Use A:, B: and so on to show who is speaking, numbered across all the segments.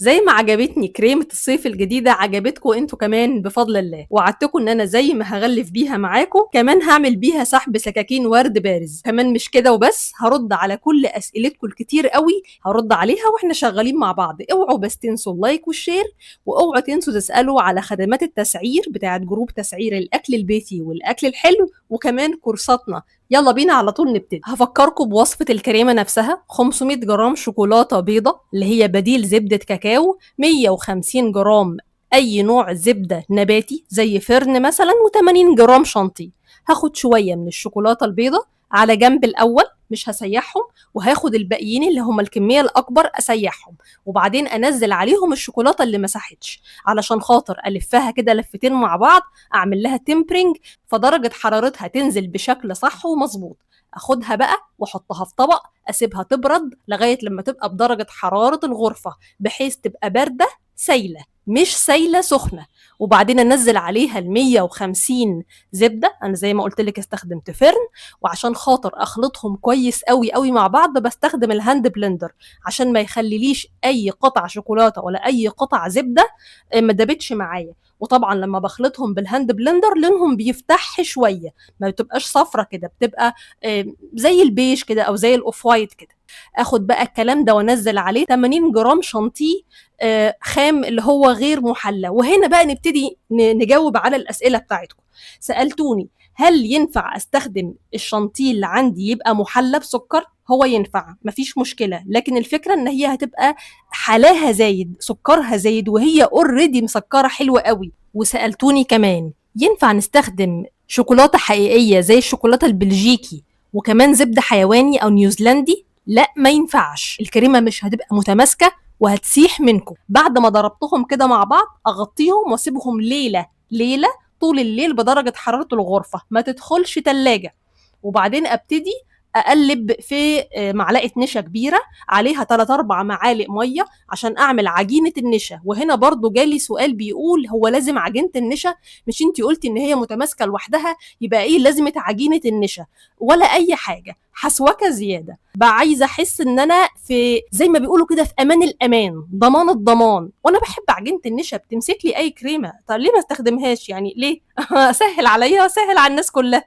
A: زي ما عجبتني كريمة الصيف الجديدة عجبتكم انتوا كمان بفضل الله، وعدتكم ان انا زي ما هغلف بيها معاكم كمان هعمل بيها سحب سكاكين ورد بارز. كمان مش كده وبس، هرد على كل اسئلتكم الكتير قوي، هرد عليها واحنا شغالين مع بعض. اوعوا بس تنسوا اللايك والشير، واوعوا تنسوا تسألوا على خدمات التسعير بتاعت جروب تسعير الاكل البيتي والاكل الحلو، وكمان كورساتنا. يلا بينا على طول نبتدي. هفكركم بوصفة الكريمة نفسها: 500 جرام شوكولاتة بيضة اللي هي بديل زبدة كاكاو، 150 جرام أي نوع زبدة نباتي زي فرن مثلا، و80 جرام شانتي. هاخد شوية من الشوكولاتة البيضة على جنب الأول، مش هسيحهم، وهاخد الباقيين اللي هم الكمية الأكبر أسيحهم، وبعدين أنزل عليهم الشوكولاتة اللي مسحتش علشان خاطر ألفها كده لفتين مع بعض، أعمل لها تمبرينج فدرجة حرارتها تنزل بشكل صح ومظبوط. اخدها بقى واحطها في طبق، اسيبها تبرد لغاية لما تبقى بدرجة حرارة الغرفة، بحيث تبقى باردة سايلة مش سايلة سخنة. وبعدين انزل عليها ال 150 زبدة. انا زي ما قلت لك استخدمت فرن، وعشان خاطر اخلطهم كويس قوي قوي مع بعض بستخدم الهاند بلندر عشان ما يخليليش اي قطع شوكولاتة ولا اي قطع زبدة ما دابتش معايا. وطبعا لما بخلطهم بالهاند بلندر لونهم بيفتح شويه، ما بتبقاش صفرة كده، بتبقى زي البيج كده او زي الاوف وايت كده. اخد بقى الكلام ده وانزل عليه 80 جرام شانتيه خام اللي هو غير محلى. وهنا بقى نبتدي نجاوب على الاسئله بتاعتكم. سالتوني هل ينفع استخدم الشانتيه اللي عندي يبقى محلى بسكر؟ هو ينفع، مفيش مشكله، لكن الفكره ان هي هتبقى حلاها زايد، سكرها زايد، وهي اوريدي مسكره حلوه قوي. وسالتوني كمان ينفع نستخدم شوكولاته حقيقيه زي الشوكولاته البلجيكي وكمان زبده حيواني او نيوزيلندي؟ لا، ما ينفعش، الكريمه مش هتبقى متماسكه وهتسيح منكم. بعد ما ضربتهم كده مع بعض اغطيهم واسيبهم ليله طول الليل بدرجه حراره الغرفه، ما تدخلش تلاجة. وبعدين ابتدي اقلب في معلقه نشا كبيره عليها 3 4 معالق ميه عشان اعمل عجينه النشا. وهنا برضو جالي سؤال بيقول هو لازم عجينه النشا؟ مش انتي قلتي ان هي متماسكه لوحدها؟ يبقى ايه لازمه عجينه النشا؟ ولا اي حاجه، حسوكه زياده. بقى عايزه احس ان انا في زي ما بيقولوا كده في امان الامان، ضمان الضمان. وانا بحب عجينه النشا، بتمسك لي اي كريمه. طب ليه ما استخدمهاش؟ يعني ليه؟ سهل عليا وسهل على الناس كلها.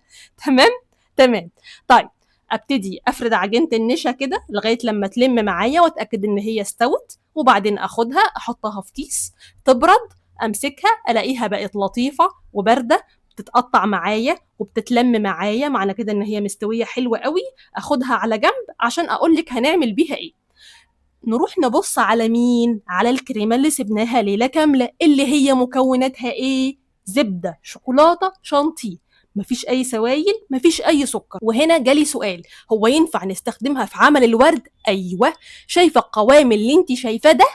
A: تمام تمام. طيب ابتدي افرد عجينه النشا كده لغايه لما تلم معايا واتاكد ان هي استوت، وبعدين اخدها احطها في كيس تبرد، امسكها الاقيها بقت لطيفه وبارده، بتتقطع معايا وبتتلم معايا، معنى كده ان هي مستويه حلوه قوي. اخدها على جنب عشان اقول لك هنعمل بيها ايه. نروح نبص على مين؟ على الكريمه اللي سبناها ليله كامله، اللي هي مكوناتها ايه؟ زبده، شوكولاته، شانتيه، مفيش اي سوائل، مفيش اي سكر. وهنا جالي سؤال: هو ينفع نستخدمها في عمل الورد؟ ايوه. شايفه القوام اللي انت شايفاه ده؟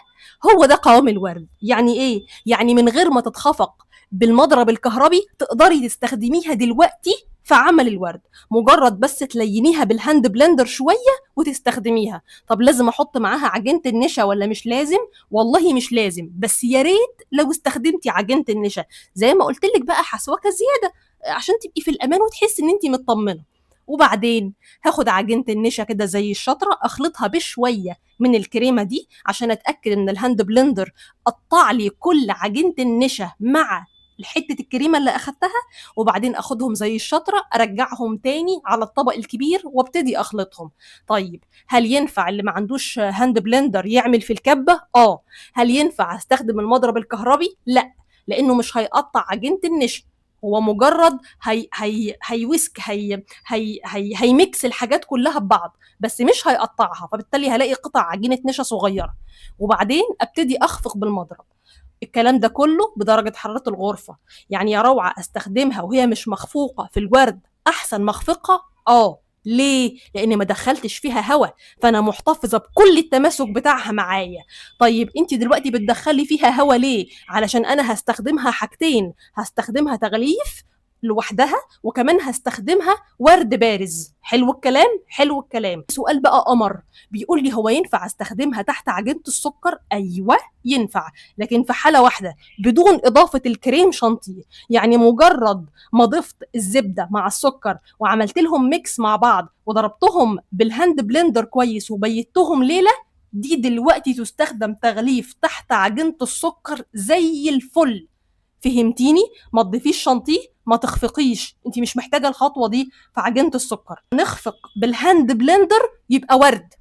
A: هو ده قوام الورد. يعني ايه؟ يعني من غير ما تتخفق بالمضرب الكهربي تقدري تستخدميها دلوقتي في عمل الورد، مجرد بس تلينيها بالهاند بلندر شويه وتستخدميها. طب لازم احط معاها عجينه النشا ولا مش لازم؟ والله مش لازم، بس يا ريت لو استخدمتي عجينه النشا. زي ما قلت لك بقى، حسوكه زياده عشان تبقي في الامان وتحسي ان انت مطمنه. وبعدين هاخد عجينه النشا كده زي الشطره، اخلطها بشويه من الكريمه دي عشان اتاكد ان الهاند بلندر قطع لي كل عجينه النشا مع حته الكريمه اللي اخدتها. وبعدين اخدهم زي الشطره ارجعهم تاني على الطبق الكبير وابتدي اخلطهم. طيب هل ينفع اللي ما عندوش هاند بلندر يعمل في الكبه؟ هل ينفع استخدم المضرب الكهربي؟ لا، لانه مش هيقطع عجينه النشا، هو مجرد هيوسك هيميكس الحاجات كلها ببعض، بس مش هيقطعها، فبالتالي هلاقي قطع عجينه نشا صغيره. وبعدين ابتدي اخفق بالمضرب. الكلام ده كله بدرجه حراره الغرفه. يعني يا روعه استخدمها وهي مش مخفوقه في الورد احسن مخفقه؟ ليه؟ لان ما دخلتش فيها هواء، فانا محتفظه بكل التماسك بتاعها معايا. طيب انت دلوقتي بتدخلي فيها هواء ليه؟ علشان انا هستخدمها حاجتين: هستخدمها تغليف لوحدها، وكمان هستخدمها ورد بارز. حلو الكلام، حلو الكلام. سؤال بقى قمر بيقول لي هو ينفع استخدمها تحت عجينه السكر؟ ايوه ينفع، لكن في حاله واحده، بدون اضافه الكريم شانتيه. يعني مجرد ما ضفت الزبده مع السكر وعملت لهم ميكس مع بعض وضربتهم بالهاند بلندر كويس وبيتهم ليله، دي دلوقتي تستخدم تغليف تحت عجينة السكر زي الفل. فهمتيني؟ ما تضيفيش شانتيه، ما تخفقيش، انت مش محتاجه الخطوه دي في عجينه السكر. نخفق بالهاند بلندر يبقى ورد،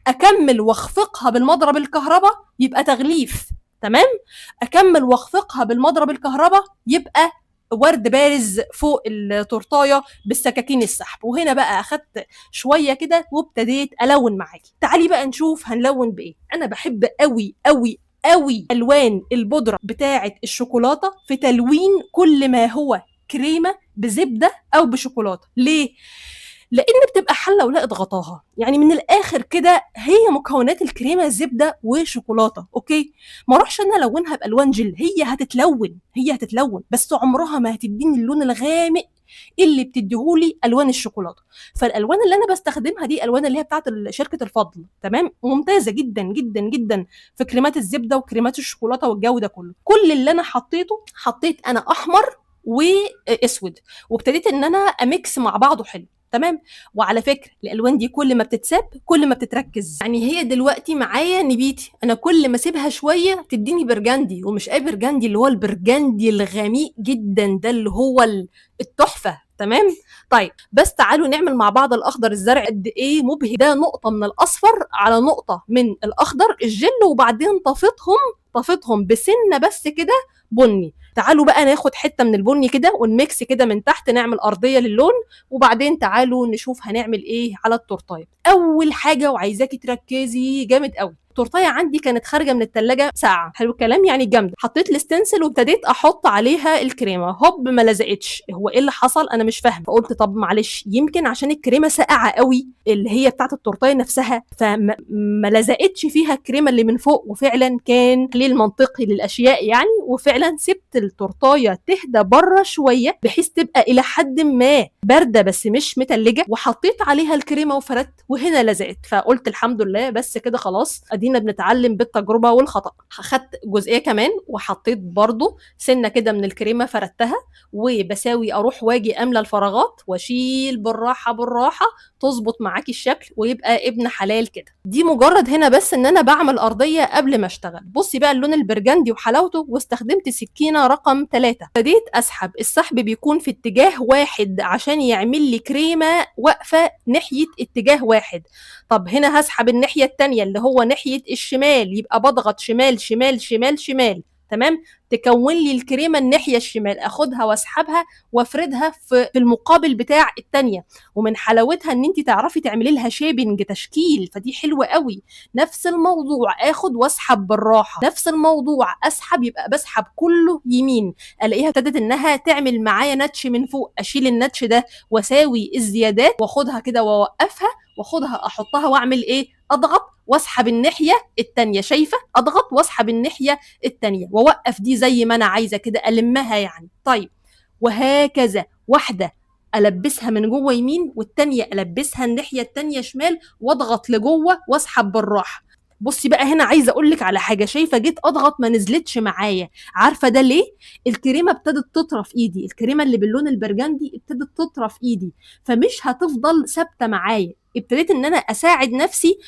A: اكمل واخفقها بالمضرب الكهرباء يبقى تغليف. تمام؟ اكمل واخفقها بالمضرب الكهرباء يبقى ورد بارز فوق التورتايه بالسكاكين السحب. وهنا بقى اخدت شويه كده وابتديت الون معاكي. تعالي بقى نشوف هنلون بايه. انا بحب قوي قوي قوي الوان البودره بتاعه الشوكولاته في تلوين كل ما هو كريمه بزبده او بشوكولاته. ليه؟ لان بتبقى حله ولقت غطاها. يعني من الاخر كده هي مكونات الكريمه زبده وشوكولاته، اوكي؟ ما اروحش انا الونها بالوان جل، هي هتتلون بس عمرها ما هتديني اللون الغامق اللي بتديهولي الوان الشوكولاته. فالالوان اللي انا بستخدمها دي الوان اللي هي بتاعت شركه الفضل، تمام؟ ممتازه جدا جدا جدا في كريمات الزبده وكريمات الشوكولاته والجو ده كله. كل اللي انا حطيت انا احمر واسود، وابتديت ان انا اميكس مع بعضه حلو. تمام؟ وعلى فكره الالوان دي كل ما بتتساب كل ما بتتركز. يعني هي دلوقتي معايا نبيتي، انا كل ما اسيبها شويه تديني برجندي، ومش اي برجندي، اللي هو البرجندي الغميق جدا ده اللي هو التحفه. تمام؟ طيب بس تعالوا نعمل مع بعض الاخضر الزرع قد ايه مبهج. ده نقطه من الاصفر على نقطه من الاخضر الجل، وبعدين طفتهم بسنه بس كده بني. تعالوا بقى ناخد حته من البني كده ونميكس كده من تحت، نعمل ارضيه للون، وبعدين تعالوا نشوف هنعمل ايه على التورتايه. اول حاجه وعايزاكي تركزي جامد قوي، التورتايه عندي كانت خارجه من التلاجة ساعه، حلو الكلام، يعني جامده. حطيت الستنسل وابتديت احط عليها الكريمه، هوب ما لزقتش. هو ايه اللي حصل؟ انا مش فاهمه. فقلت طب معلش يمكن عشان الكريمه ساقعه قوي اللي هي بتاعه التورتايه نفسها، فما لزقتش فيها الكريمه اللي من فوق. وفعلا كان تحليل منطقي للاشياء يعني، وفعلا سبت التورتايه تهدى بره شويه بحيث تبقى الى حد ما بارده بس مش متلجه، وحطيت عليها الكريمه وفردت وهنا لزقت. فقلت الحمد لله، بس كده خلاص ادينا بنتعلم بالتجربه والخطا. اخدت جزئيه كمان وحطيت برضو سنه كده من الكريمه فردتها، وبساوي اروح واجي املى الفراغات واشيل بالراحه بالراحه تظبط معاكي الشكل ويبقى ابن حلال كده. دي مجرد هنا بس ان انا بعمل ارضيه قبل ما اشتغل. بصي بقى اللون البرجندي وحلاوته، واستخدمت سكينه رقم 3. ابتديت اسحب، السحب بيكون في اتجاه واحد عشان يعمل لي كريمه واقفه ناحيه اتجاه واحد. طب هنا هسحب الناحيه الثانيه اللي هو ناحيه الشمال، يبقى بضغط شمال شمال شمال شمال. تمام؟ تكون لي الكريمه الناحيه الشمال، اخدها واسحبها وافردها في المقابل بتاع الثانيه. ومن حلاوتها ان انت تعرفي تعملي لها شيبنج تشكيل، فدي حلوه قوي. نفس الموضوع اخد واسحب بالراحه، نفس الموضوع اسحب، يبقى بسحب كله يمين. الاقيها ابتدت انها تعمل معايا نتش من فوق، اشيل النتش ده واساوي الزيادات واخدها كده واوقفها، واخدها احطها واعمل ايه؟ اضغط واسحب الناحيه الثانيه. شايفه؟ اضغط واسحب الناحيه الثانيه واوقف دي زي ما انا عايزه كده المها يعني. طيب وهكذا، واحده البسها من جوه يمين والتانيه البسها الناحيه التانيه شمال، واضغط لجوه واسحب بالراحه. بصي بقى هنا عايزه اقول لك على حاجه، شايفه جيت اضغط ما نزلتش معايا. عارفه ده ليه؟ الكريمه ابتدت تطرف ايدي، الكريمه اللي باللون البرجندي ابتدت تطرف ايدي، فمش هتفضل ثابته معايا. ابتديت ان انا اساعد نفسي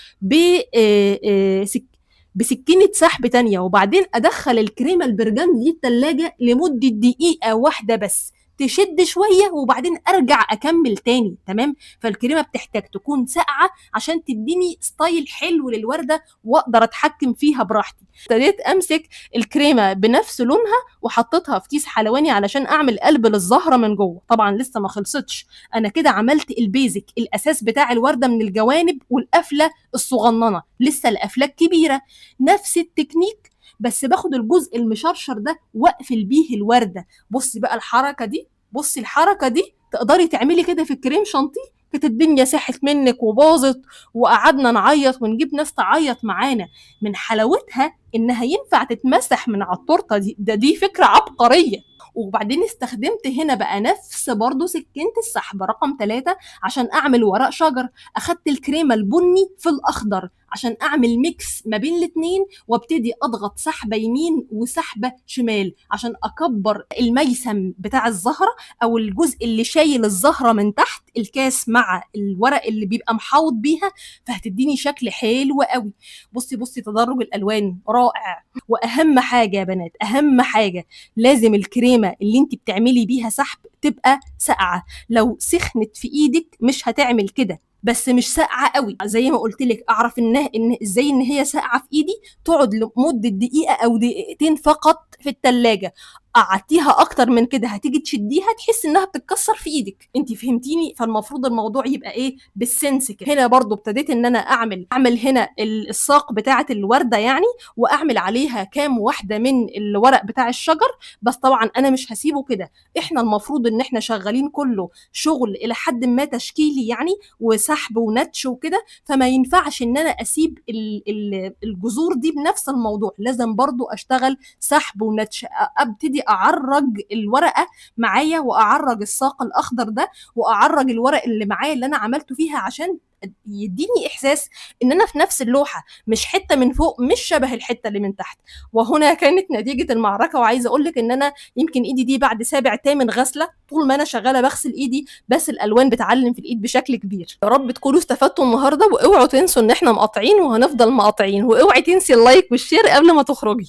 A: بسكينه سحب تانية، وبعدين ادخل الكريمه البرجندي دي التلاجة لمده دقيقه واحده بس، تشد شويه وبعدين ارجع اكمل تاني. تمام؟ فالكريمه بتحتاج تكون ساقعه عشان تديني ستايل حلو للورده واقدر اتحكم فيها براحتي. ابتديت امسك الكريمه بنفس لونها وحطيتها في كيس حلواني علشان اعمل قلب للزهره من جوه. طبعا لسه ما خلصتش، انا كده عملت البيزك الاساس بتاع الورده من الجوانب والقفله الصغننه، لسه القفله الكبيره. نفس التكنيك بس باخد الجزء المشرشر ده واقفل بيه الورده. بصي بقى الحركه دي، بصي الحركه دي تقدري تعملي كده في الكريم شانتيه. كانت الدنيا ساحت منك وباظت وقعدنا نعيط ونجيب ناس تعيط معانا. من حلاوتها انها ينفع تتمسح من على التورته دي. دي فكره عبقريه. وبعدين استخدمت هنا بقى نفس برضو سكينة السحب رقم 3 عشان اعمل ورق شجر. اخدت الكريمة البني في الاخضر عشان اعمل ميكس ما بين الاتنين، وابتدي اضغط سحبه يمين وسحبه شمال عشان اكبر الميسم بتاع الزهره، او الجزء اللي شايل الزهره من تحت الكاس مع الورق اللي بيبقى محاوط بيها، فهتديني شكل حلو قوي. بصي تدرج الالوان رائع. واهم حاجه يا بنات، اهم حاجه لازم الكريمه اللي انت بتعملي بيها سحب تبقى ساقعه. لو سخنت في ايدك مش هتعمل كده، بس مش ساقعه قوي. زي ما قلت لك اعرف ان ازاي ان هي ساقعه في ايدي، تقعد لمده دقيقه او دقيقتين فقط في التلاجة. قعدتيها اكتر من كده هتيجي تشديها تحس انها بتتكسر في ايدك. انت فهمتيني؟ فالمفروض الموضوع يبقى ايه، بالسنس كده. هنا برضو ابتديت ان انا اعمل هنا الساق بتاعه الورده يعني، واعمل عليها كام واحده من الورق بتاع الشجر. بس طبعا انا مش هسيبه كده، احنا المفروض ان احنا شغالين كله شغل الى حد ما تشكيلي يعني، وسحب ونتش وكده، فما ينفعش ان انا اسيب الجذور دي بنفس الموضوع، لازم برضو اشتغل سحب ونتش. ابتدي اعرج الورقه معايا، واعرج الساق الاخضر ده، واعرج الورق اللي معايا اللي انا عملته فيها، عشان يديني احساس ان انا في نفس اللوحه، مش حته من فوق مش شبه الحته اللي من تحت. وهنا كانت نتيجه المعركه. وعايزه اقول لك ان انا يمكن ايدي دي بعد سابع تامن غسله، طول ما انا شغاله بغسل ايدي بس الالوان بتعلم في الايد بشكل كبير. يا رب تكونوا استفدتوا النهارده، واوعوا تنسوا ان احنا مقاطعين وهنفضل مقاطعين، واوعي تنسي اللايك والشير قبل ما تخرجي.